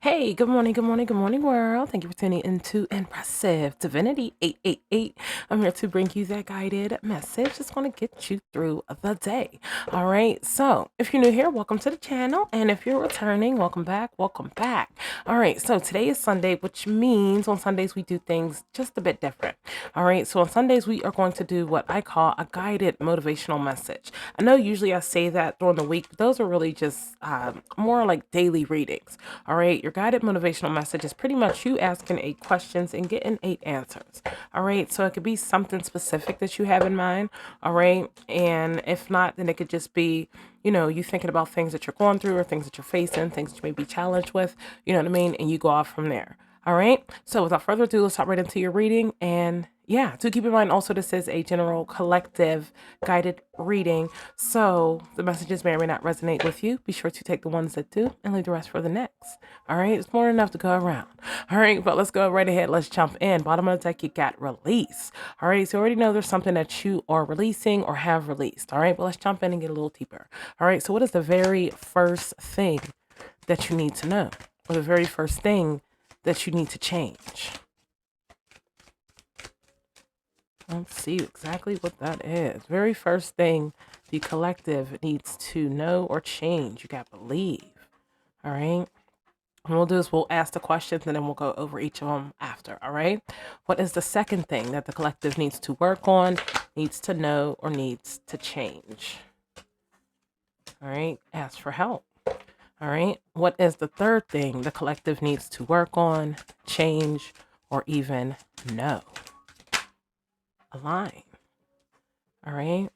Hey, good morning, good morning, good morning, world. Thank you for tuning into Impressive Divinity 888. I'm here to bring you that guided message. Just want to get you through the day. All right. So, if you're new here, welcome to the channel. And if you're returning, welcome back. Welcome back. All right. So, today is Sunday, which means on Sundays we do things just a bit different. All right. So, on Sundays, we are going to do what I call a guided motivational message. I know usually I say that during the week, but those are really just more like daily readings. All right. Your guided motivational message is pretty much you asking 8 questions and getting 8 answers. All right. So it could be something specific that you have in mind. All right. And if not, then it could just be, you thinking about things that you're going through or things that you're facing, things that you may be challenged with, you know what I mean? And you go off from there. All right. So without further ado, let's hop right into your reading. And yeah, do keep in mind also this is a general collective guided reading. So the messages may or may not resonate with you. Be sure to take the ones that do and leave the rest for the next. All right. It's more than enough to go around. All right. But let's go right ahead. Let's jump in. Bottom of the deck, you got release. All right. So you already know there's something that you are releasing or have released. All right. But let's jump in and get a little deeper. All right. So what is the very first thing that you need to know? Or the very first thing that you need to change? Let's see exactly what that is. Very first thing the collective needs to know or change. You got believe. All right. What we'll do is we'll ask the questions and then we'll go over each of them after. All right. What is the second thing that the collective needs to work on, needs to know, or needs to change? All right. Ask for help. All right. What is the third thing the collective needs to work on, change, or even know? Align. All right.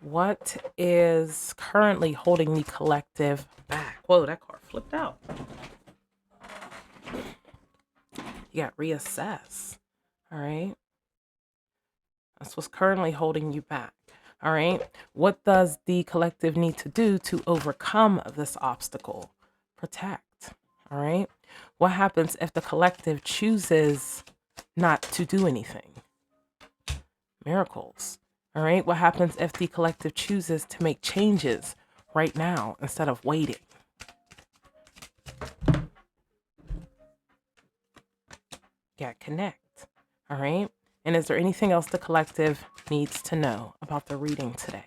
What is currently holding the collective back? Whoa, that card flipped out. You got reassess. All right. That's what's currently holding you back. All right. What does the collective need to do to overcome this obstacle? Protect. All right. What happens if the collective chooses not to do anything? Miracles. All right. What happens if the collective chooses to make changes right now instead of waiting? Yeah, connect. All right. And is there anything else the collective needs to know about the reading today?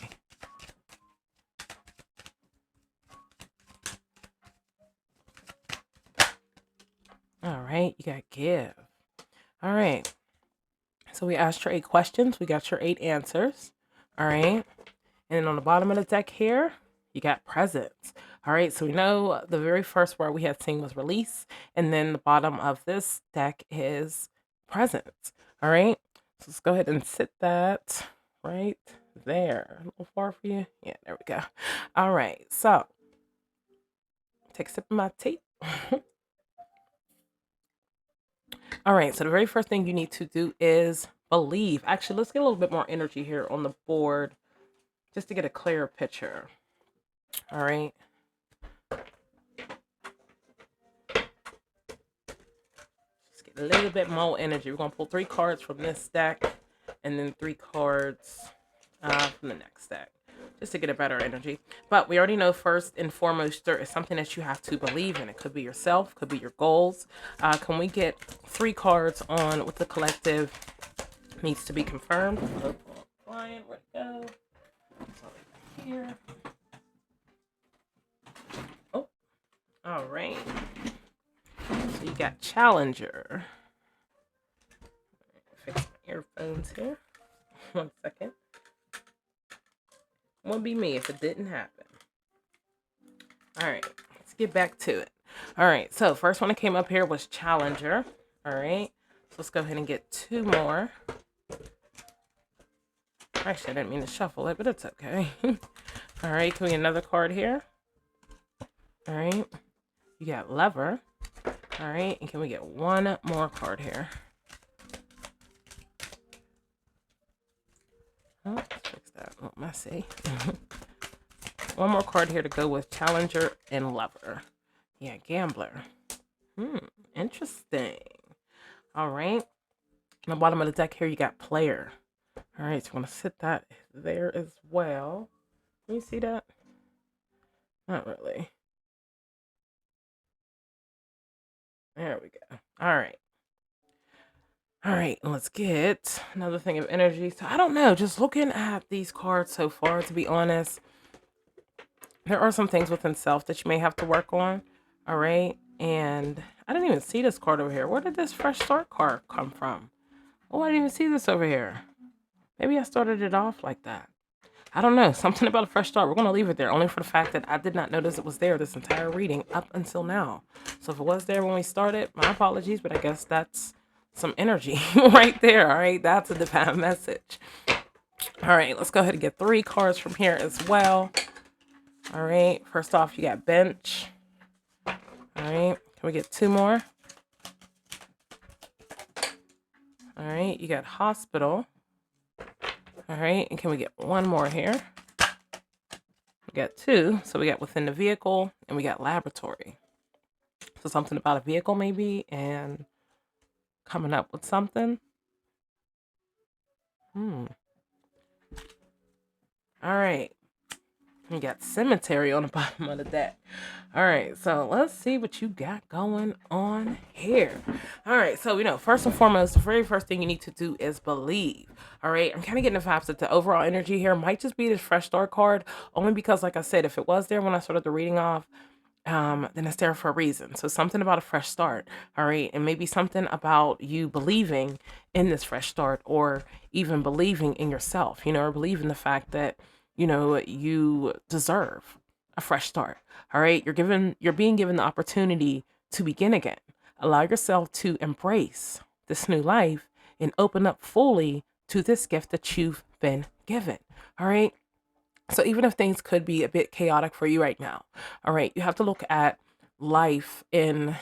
All right. You got give. All right. So we asked your 8 questions. We got your 8 answers. All right. And then on the bottom of the deck here, you got presence. All right. So we know the very first word we had seen was release. And then the bottom of this deck is presence. All right. So let's go ahead and sit that right there. A little far for you. Yeah, there we go. All right. So take a sip of my tea. All right. So the very first thing you need to do is believe. Actually, let's get a little bit more energy here on the board just to get a clearer picture. All right. Just get a little bit more energy. We're going to pull 3 cards from this deck and then 3 cards from the next deck just to get a better energy. But we already know first and foremost there is something that you have to believe in. It could be yourself, could be your goals. Can we get 3 cards on what the collective needs to be confirmed? Oh, flying, where'd it go? Sorry, here. Oh, all right. So you got Challenger. Fix my earphones here. 1 second. Won't be me if it didn't happen. All right, let's get back to it. All right, so first one that came up here was Challenger. All right, so let's go ahead and get 2 more. Actually, I didn't mean to shuffle it, but it's okay. All right, can we get another card here? All right, you got Lever. All right, and can we get 1 more card here? Oh, let's fix that. A little messy. 1 more card here to go with Challenger and Lover. Yeah, Gambler. Interesting. All right. On the bottom of the deck here, you got Player. All right, so I'm going to sit that there as well. Can you see that? Not really. There we go. All right. All right, let's get another thing of energy. So I don't know, just looking at these cards so far, to be honest, there are some things within self that you may have to work on. All right. And I didn't even see this card over here. Where did this fresh start card come from? Oh, I didn't even see this over here. Maybe I started it off like that. I don't know. Something about a fresh start. We're going to leave it there only for the fact that I did not notice it was there this entire reading up until now. So if it was there when we started, my apologies, but I guess that's some energy right there. All right. That's a divine message. All right. Let's go ahead and get 3 cards from here as well. All right. First off, you got bench. All right. Can we get 2 more? All right. You got hospital. All right. And can we get 1 more here? We got 2. So we got within the vehicle and we got laboratory. So something about a vehicle maybe and coming up with something. All right. We got cemetery on the bottom of the deck. All right, so let's see what you got going on here. All right, so first and foremost, the very first thing you need to do is believe. All right, I'm kind of getting the vibes that the overall energy here might just be this fresh start card, only because, like I said, if it was there when I started the reading off, then it's there for a reason. So something about a fresh start, all right, and maybe something about you believing in this fresh start, or even believing in yourself, or believing the fact that you deserve a fresh start. All right, you're being given the opportunity to begin again. Allow yourself to embrace this new life and open up fully to this gift that you've been given. All right. So even if things could be a bit chaotic for you right now, all right, you have to look at life in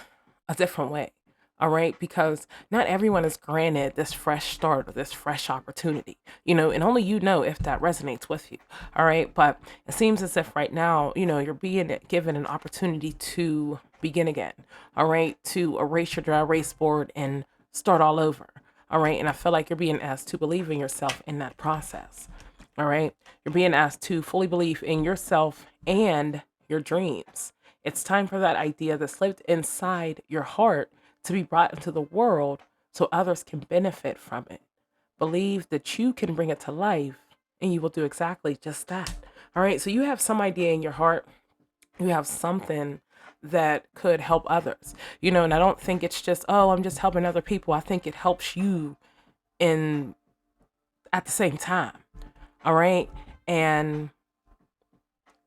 a different way. All right, because not everyone is granted this fresh start or this fresh opportunity, and only if that resonates with you. All right, but it seems as if right now, you're being given an opportunity to begin again. All right, to erase your dry erase board and start all over. All right, and I feel like you're being asked to believe in yourself in that process. All right. You're being asked to fully believe in yourself and your dreams. It's time for that idea that's lived inside your heart to be brought into the world so others can benefit from it. Believe that you can bring it to life and you will do exactly just that. All right. So you have some idea in your heart. You have something that could help others, and I don't think it's just, oh, I'm just helping other people. I think it helps you in at the same time. All right. And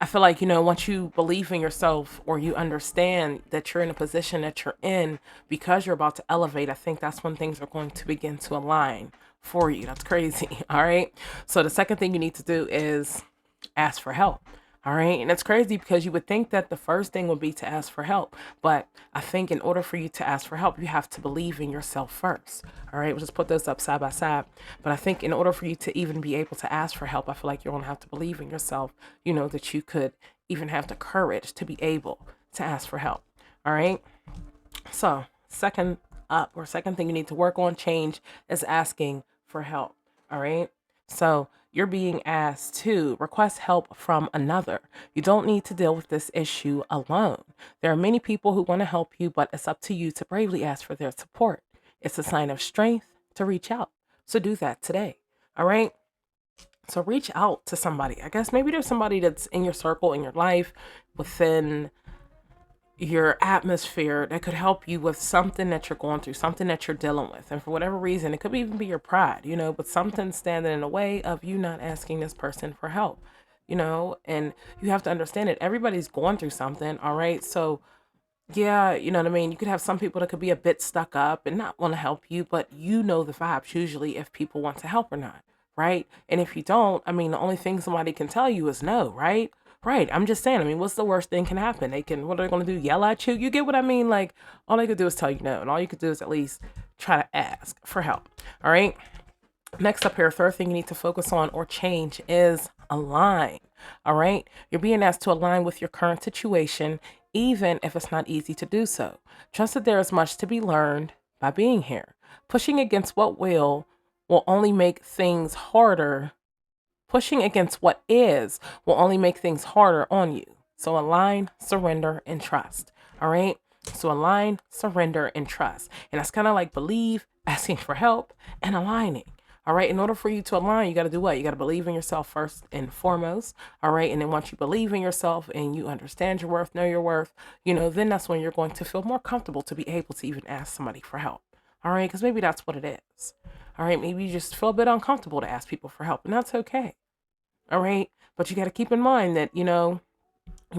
I feel like, once you believe in yourself or you understand that you're in a position that you're in because you're about to elevate, I think that's when things are going to begin to align for you. That's crazy. All right. So the second thing you need to do is ask for help. All right. And it's crazy because you would think that the first thing would be to ask for help. But I think in order for you to ask for help, you have to believe in yourself first. All right. We'll just put those up side by side. But I think in order for you to even be able to ask for help, I feel like you're going to have to believe in yourself, that you could even have the courage to be able to ask for help. All right. So second thing you need to work on, change, is asking for help. All right. So you're being asked to request help from another. You don't need to deal with this issue alone. There are many people who want to help you, but it's up to you to bravely ask for their support. It's a sign of strength to reach out. So do that today. All right. So reach out to somebody. I guess maybe there's somebody that's in your circle, in your life, within your atmosphere that could help you with something that you're going through, something that you're dealing with. And for whatever reason, it could even be your pride, but something standing in the way of you not asking this person for help, and you have to understand it. Everybody's going through something. All right. So yeah, you know what I mean? You could have some people that could be a bit stuck up and not want to help you, but the vibes usually if people want to help or not. Right. And if you don't, I mean, the only thing somebody can tell you is no. Right. Right. I'm just saying, I mean, what's the worst thing can happen? What are they going to do? Yell at you? You get what I mean? Like, all they could do is tell you no. And all you could do is at least try to ask for help. All right. Next up here, third thing you need to focus on or change is align. All right. You're being asked to align with your current situation, even if it's not easy to do so. Trust that there is much to be learned by being here. Pushing against what will only make things harder. Pushing against what is will only make things harder on you. So align, surrender, and trust. All right. So align, surrender, and trust. And that's kind of like believe, asking for help, and aligning. All right. In order for you to align, you got to do what? You got to believe in yourself first and foremost. All right. And then once you believe in yourself and you understand your worth, know your worth, then that's when you're going to feel more comfortable to be able to even ask somebody for help. All right. Because maybe that's what it is. All right. Maybe you just feel a bit uncomfortable to ask people for help, and that's okay. All right. But you got to keep in mind that, you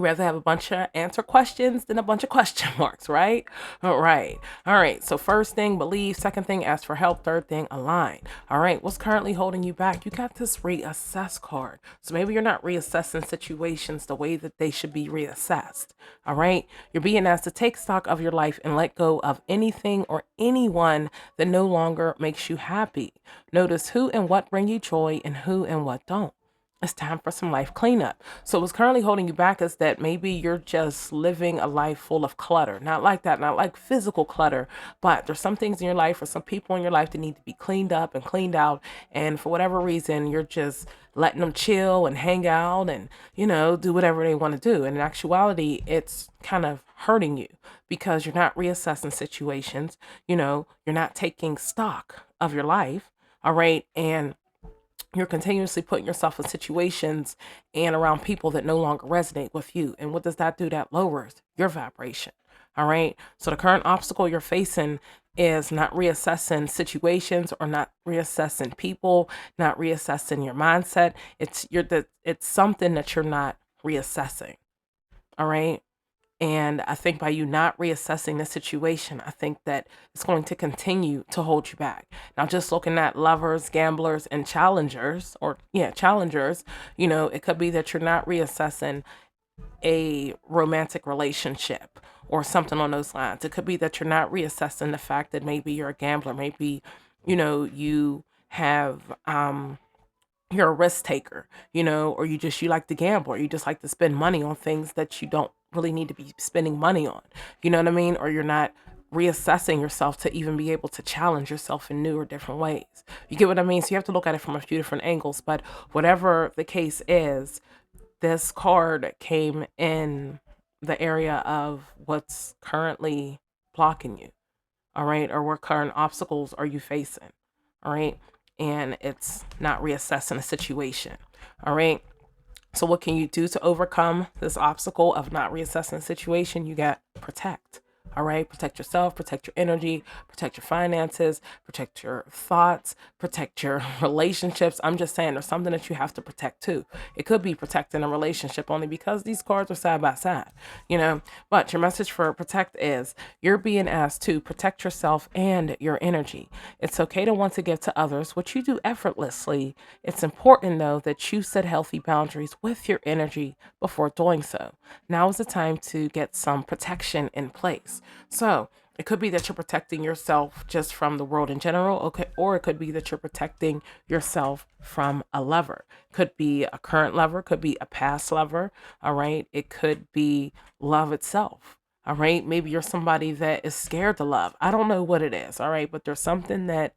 rather have a bunch of answer questions than a bunch of question marks, right? All right. All right. So first thing, believe. Second thing, ask for help. Third thing, align. All right. What's currently holding you back? You got this reassess card. So maybe you're not reassessing situations the way that they should be reassessed. All right. You're being asked to take stock of your life and let go of anything or anyone that no longer makes you happy. Notice who and what bring you joy and who and what don't. It's time for some life cleanup. So what's currently holding you back is that maybe you're just living a life full of clutter. Not like that, not like physical clutter, but there's some things in your life or some people in your life that need to be cleaned up and cleaned out. And for whatever reason, you're just letting them chill and hang out and, do whatever they want to do. And in actuality, it's kind of hurting you because you're not reassessing situations. You're not taking stock of your life. All right. And you're continuously putting yourself in situations and around people that no longer resonate with you. And what does that do? That lowers your vibration. All right. So the current obstacle you're facing is not reassessing situations or not reassessing people, not reassessing your mindset. It's something that you're not reassessing. All right. And I think by you not reassessing the situation, I think that it's going to continue to hold you back. Now, just looking at lovers, gamblers, and challengers, it could be that you're not reassessing a romantic relationship or something on those lines. It could be that you're not reassessing the fact that maybe you're a gambler. Maybe, you have, you're a risk taker, or you like to gamble, or you just like to spend money on things that you don't really need to be spending money on. You know what I mean? Or you're not reassessing yourself to even be able to challenge yourself in new or different ways. You get what I mean? So you have to look at it from a few different angles. But whatever the case is, this card came in the area of what's currently blocking you. All right. Or what current obstacles are you facing? All right. And it's not reassessing a situation. All right. So what can you do to overcome this obstacle of not reassessing a situation? You got protect. All right. Protect yourself, protect your energy, protect your finances, protect your thoughts, protect your relationships. I'm just saying there's something that you have to protect too. It could be protecting a relationship only because these cards are side by side, but your message for protect is you're being asked to protect yourself and your energy. It's okay to want to give to others, which you do effortlessly. It's important though that you set healthy boundaries with your energy before doing so. Now is the time to get some protection in place. So it could be that you're protecting yourself just from the world in general, okay, or it could be that you're protecting yourself from a lover. Could be a current lover, could be a past lover, all right? It could be love itself, all right? Maybe you're somebody that is scared to love. I don't know what it is, all right? But there's something that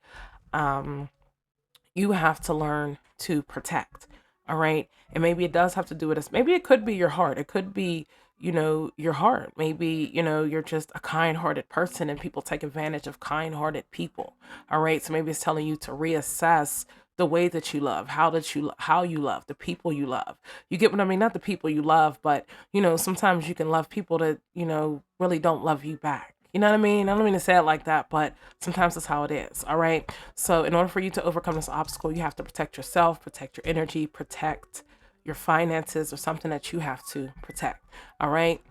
you have to learn to protect, all right? And maybe it does have to do with this. Maybe it could be your heart. It could be your heart. Maybe, you're just a kind-hearted person and people take advantage of kind-hearted people. All right. So maybe it's telling you to reassess the way that you love, how you love, the people you love. You get what I mean? Not the people you love, but sometimes you can love people that, really don't love you back. You know what I mean? I don't mean to say it like that, but sometimes that's how it is. All right. So in order for you to overcome this obstacle, you have to protect yourself, protect your energy, protect your finances, or something that you have to protect. All right.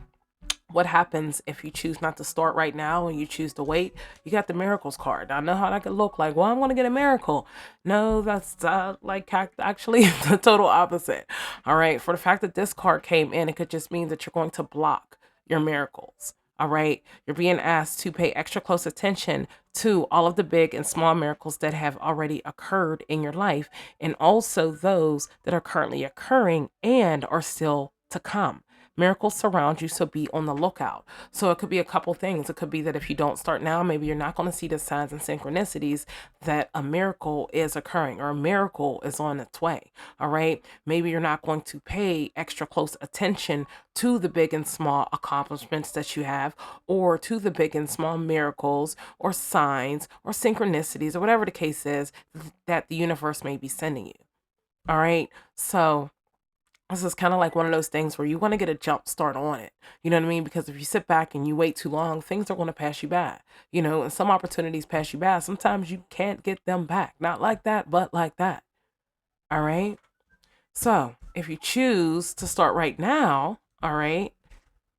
What happens if you choose not to start right now and you choose to wait? You got the miracles card. I know how that could look like. Well, I'm going to get a miracle. No, that's actually the total opposite. All right. For the fact that this card came in, it could just mean that you're going to block your miracles. All right. You're being asked to pay extra close attention to all of the big and small miracles that have already occurred in your life, and also those that are currently occurring and are still to come. Miracles surround you, so be on the lookout. So it could be a couple things. It could be that if you don't start now, maybe you're not going to see the signs and synchronicities that a miracle is occurring or a miracle is on its way. All right. Maybe you're not going to pay extra close attention to the big and small accomplishments that you have, or to the big and small miracles or signs or synchronicities or whatever the case is that the universe may be sending you. All right. So this is kind of like one of those things where you want to get a jump start on it. You know what I mean? Because if you sit back and you wait too long, things are going to pass you by. And some opportunities pass you by. Sometimes you can't get them back. Not like that, but like that. All right. So if you choose to start right now, all right,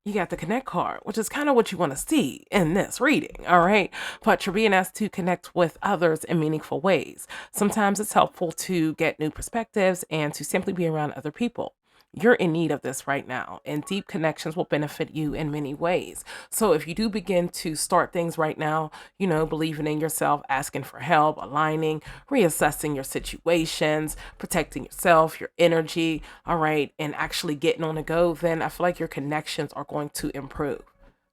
you got the connect card, which is kind of what you want to see in this reading. All right. But you're being asked to connect with others in meaningful ways. Sometimes it's helpful to get new perspectives and to simply be around other people. You're in need of this right now, and deep connections will benefit you in many ways. So, if you do begin to start things right now, believing in yourself, asking for help, aligning, reassessing your situations, protecting yourself, your energy, all right, and actually getting on the go, then I feel like your connections are going to improve.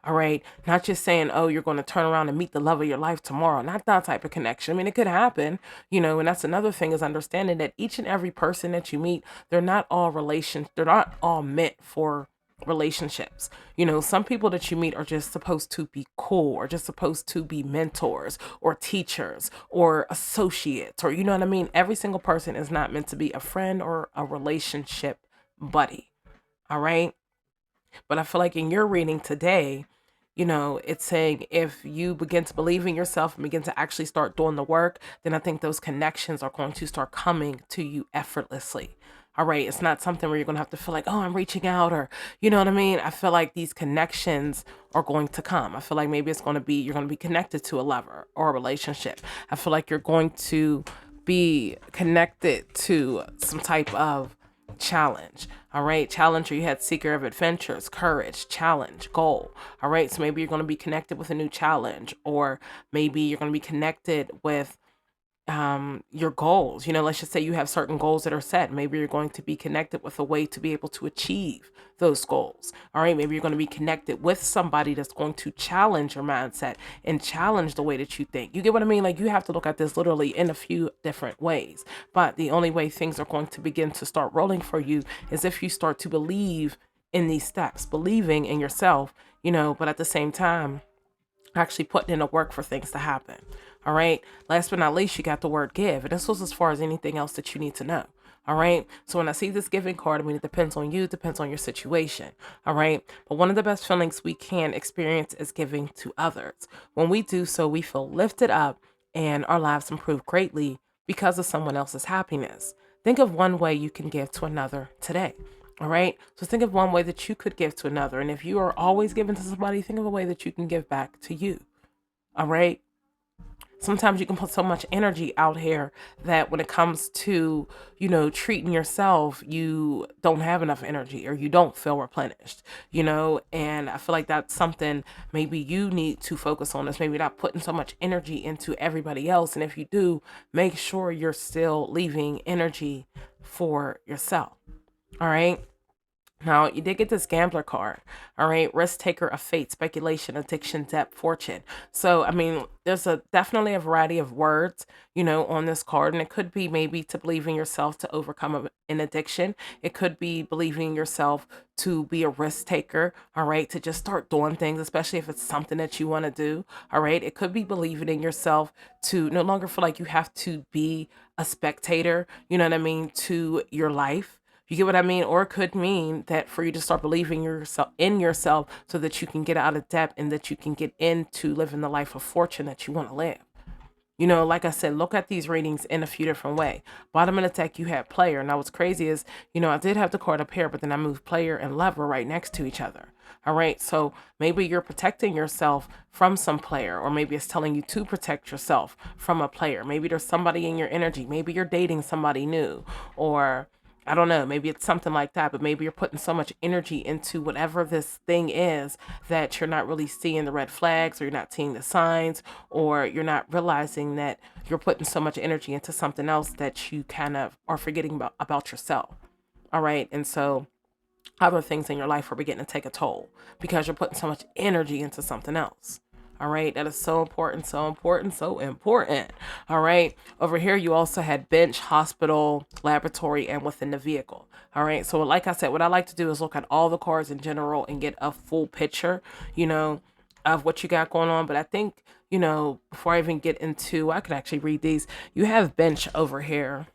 All right. Not just saying, oh, you're going to turn around and meet the love of your life tomorrow. Not that type of connection. I mean, it could happen, and that's another thing is understanding that each and every person that you meet, they're not all meant for relationships. Some people that you meet are just supposed to be cool, or just supposed to be mentors or teachers or associates, or you know what I mean? Every single person is not meant to be a friend or a relationship buddy. All right. But I feel like in your reading today, it's saying if you begin to believe in yourself and begin to actually start doing the work, then I think those connections are going to start coming to you effortlessly. All right. It's not something where you're going to have to feel like, oh, I'm reaching out, or, you know what I mean? I feel like these connections are going to come. I feel like maybe you're going to be connected to a lover or a relationship. I feel like you're going to be connected to some type of challenge. All right. Challenger, you had seeker of adventures, courage, challenge, goal. All right. So maybe you're going to be connected with a new challenge, or maybe you're going to be connected with your goals. Let's just say you have certain goals that are set. Maybe you're going to be connected with a way to be able to achieve those goals. All right. Maybe you're going to be connected with somebody that's going to challenge your mindset and challenge the way that you think. You get what I mean? Like, you have to look at this literally in a few different ways. But the only way things are going to begin to start rolling for you is if you start to believe in these steps, believing in yourself, but at the same time, actually putting in the work for things to happen. All right. Last but not least, you got the word give. And this was as far as anything else that you need to know. All right. So when I see this giving card, I mean, it depends on you, it depends on your situation. All right. But one of the best feelings we can experience is giving to others. When we do so, we feel lifted up and our lives improve greatly because of someone else's happiness. Think of one way you can give to another today. All right. So think of one way that you could give to another. And if you are always giving to somebody, think of a way that you can give back to you. All right. Sometimes you can put so much energy out here that when it comes to, treating yourself, you don't have enough energy or you don't feel replenished, and I feel like that's something maybe you need to focus on, is maybe not putting so much energy into everybody else. And if you do, make sure you're still leaving energy for yourself. All right. Now, you did get this gambler card. All right. Risk taker of fate, speculation, addiction, debt, fortune. So, I mean, there's definitely a variety of words, on this card. And it could be maybe to believe in yourself to overcome an addiction. It could be believing in yourself to be a risk taker. All right. To just start doing things, especially if it's something that you want to do. All right. It could be believing in yourself to no longer feel like you have to be a spectator, you know what I mean, to your life. You get what I mean? Or it could mean that for you to start believing in yourself so that you can get out of debt and that you can get into living the life of fortune that you want to live. Like I said, look at these readings in a few different ways. Bottom of the deck, you had player. Now, what's crazy is, I did have the card up here, but then I moved player and lover right next to each other. All right. So maybe you're protecting yourself from some player, or maybe it's telling you to protect yourself from a player. Maybe there's somebody in your energy. Maybe you're dating somebody new, or I don't know, maybe it's something like that, but maybe you're putting so much energy into whatever this thing is that you're not really seeing the red flags, or you're not seeing the signs, or you're not realizing that you're putting so much energy into something else that you kind of are forgetting about yourself. All right. And so other things in your life are beginning to take a toll because you're putting so much energy into something else. All right, that is so important, so important, so important. All right, over here you also had bench, hospital, laboratory, and within the vehicle. All right, so like I said, what I like to do is look at all the cards in general and get a full picture, of what you got going on. But I think, before I even get into, I could actually read these. You have bench over here,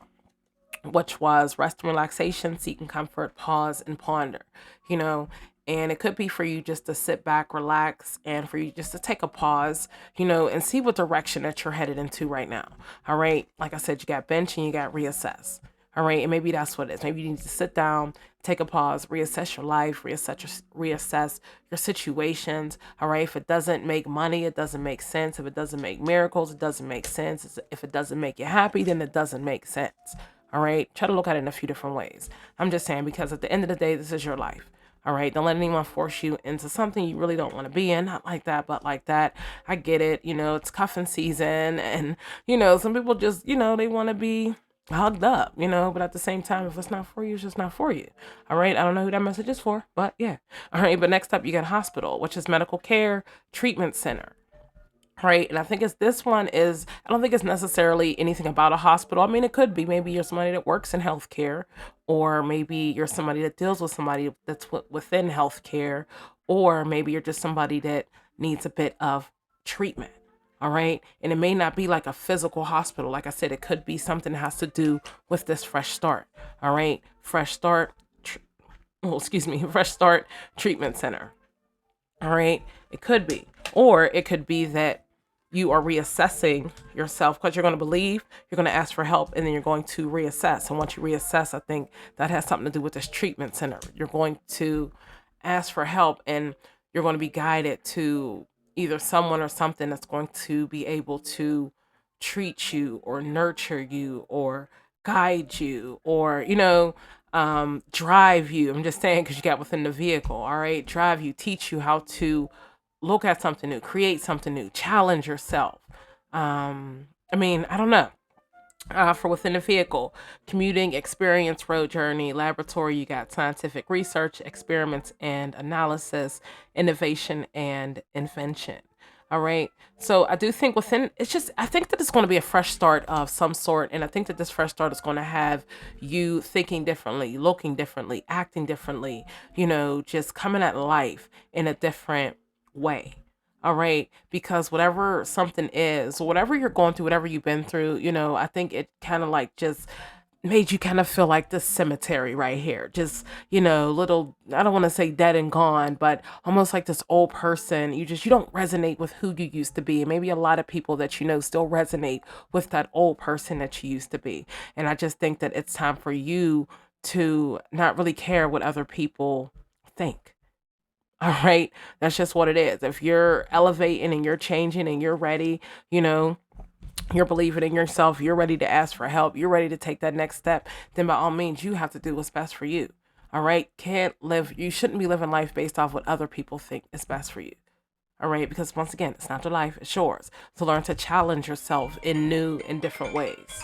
which was rest and relaxation, seeking comfort, pause, and ponder, you know. And it could be for you just to sit back, relax, and for you just to take a pause, and see what direction that you're headed into right now. All right. Like I said, you got bench and you got reassess. All right. And maybe that's what it is. Maybe you need to sit down, take a pause, reassess your life, reassess your situations. All right. If it doesn't make money, it doesn't make sense. If it doesn't make miracles, it doesn't make sense. If it doesn't make you happy, then it doesn't make sense. All right. Try to look at it in a few different ways. I'm just saying, because at the end of the day, this is your life. All right. Don't let anyone force you into something you really don't want to be in. Not like that, but like that. I get it. It's cuffing season. And, some people just, they want to be hugged up, but at the same time, if it's not for you, it's just not for you. All right. I don't know who that message is for, but yeah. All right. But next up, you got hospital, which is medical care, treatment center. Right. And I think I don't think it's necessarily anything about a hospital. I mean, it could be, maybe you're somebody that works in healthcare, or maybe you're somebody that deals with somebody that's within healthcare, or maybe you're just somebody that needs a bit of treatment. All right. And it may not be like a physical hospital. Like I said, it could be something that has to do with this fresh start. All right. Fresh start treatment center. All right. It could be. Or it could be that you are reassessing yourself, because you're going to believe, you're going to ask for help, and then you're going to reassess. And once you reassess, I think that has something to do with this treatment center. You're going to ask for help, and you're going to be guided to either someone or something that's going to be able to treat you or nurture you or guide you, or, drive you. I'm just saying, because you got within the vehicle. All right. Drive you, teach you how to look at something new, create something new, challenge yourself. I don't know. For within the vehicle, commuting, experience, road journey, laboratory, you got scientific research, experiments and analysis, innovation and invention. All right. So I do think I think that it's going to be a fresh start of some sort. And I think that this fresh start is going to have you thinking differently, looking differently, acting differently, just coming at life in a different way. All right. Because whatever something is, whatever you're going through, whatever you've been through, I think it kind of like just made you kind of feel like this cemetery right here. Just, little, I don't want to say dead and gone, but almost like this old person. You don't resonate with who you used to be. And maybe a lot of people that still resonate with that old person that you used to be. And I just think that it's time for you to not really care what other people think. All right. That's just what it is. If you're elevating and you're changing and you're ready, you're believing in yourself, you're ready to ask for help, you're ready to take that next step, then by all means, you have to do what's best for you. All right. You shouldn't be living life based off what other people think is best for you. All right. Because once again, it's not your life, it's yours. So learn to challenge yourself in new and different ways.